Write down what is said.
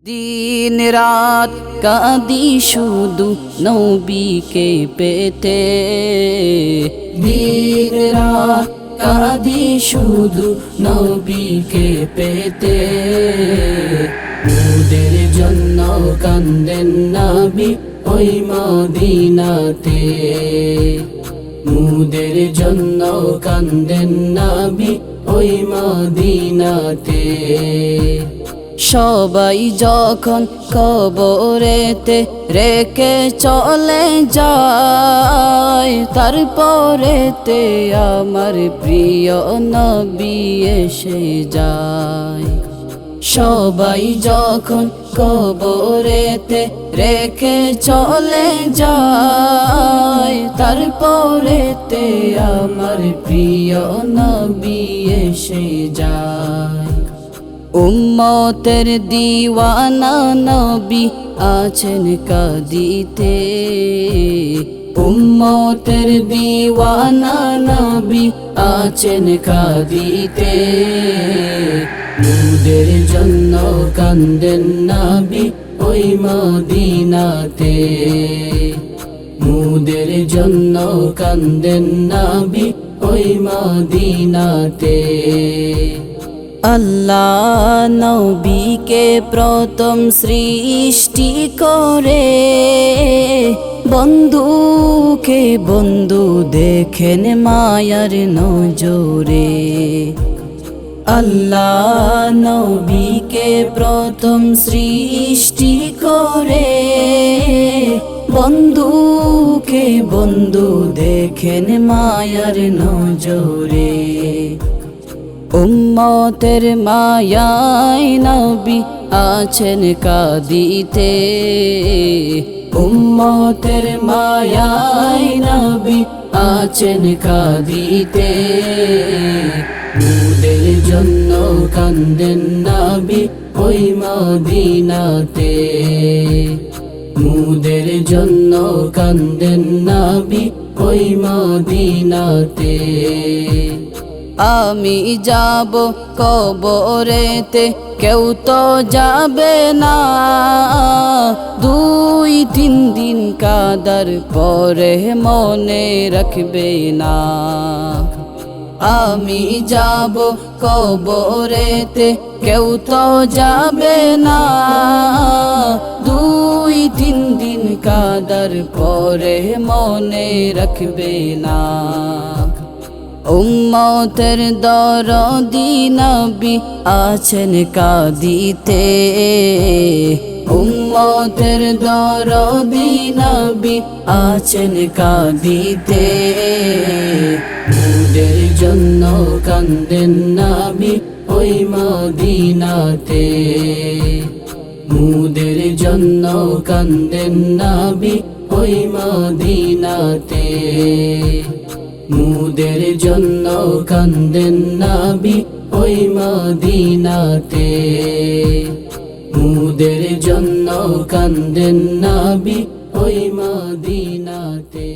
দিন রাত কাঁদি শুধু নবীকে পেতে, দিন রাত কাঁদি শুধু নবীকে পেতে। মোদের জন্য কান্দেন নবী ওই মদিনাতে, মোদের জন্য কান্দেন নবী ওই মদিনাতে। সবাই যখন কবরেতে রেখে চলে যায়, তারপরেতে আমার প্রিয় নবী এসে যায়। সবাই যখন কবরেতে রেখে চলে যায়, তারপরেতে আমার প্রিয় নবী এসে যায়। উম্মতের দিওয়ানা নবী আছেন কাঁদিতে, উম্মতের দিওয়ানা নবী আছেন কাঁদিতে। মোদের জন্য কান্দেন নবী ওই মদিনাতে, মোদের জন্য কান্দেন নবী ওই মদিনাতে। আল্লাহ নবীকে প্রথম সৃষ্টি করে, বন্ধুকে বন্ধু দেখেন মায়ার নজরে। আল্লাহ নবীকে প্রথম সৃষ্টি করে, বন্ধুকে বন্ধু দেখেন মায়ার নজরে। উম্মতের মায়ায় নবী আছেন কাঁদিতে, উম্মতের মায়ায় নবী আছেন কাঁদিতে। মোদের জন্য কান্দেন নবী ওই মদিনাতে, মোদের জন্য কান্দেন নবী ওই মদিনাতে। আমি যাব কবরেতে কেউ তো যাবে না, 2-3 দিন কাদার পরে মনে রাখবে না। আমি যাব কবরেতে কেউ তো যাবে না, 2-3 দিন কাদার পরে মনে রাখবে না। উম্মতের দরদি নবী আছেন কাঁদিতে, উম্মতের দরদি নবী আছেন কাঁদিতে। মোদের জন্য কান্দেন নবী ওই মদিনাতে, মোদের জন্য কান্দেন নবী ওই মদিনাতে। মোদের জন্য কান্দেন নবী ওই মদিনাতে, মোদের জন্য কান্দেন নবী ওই মদিনাতে।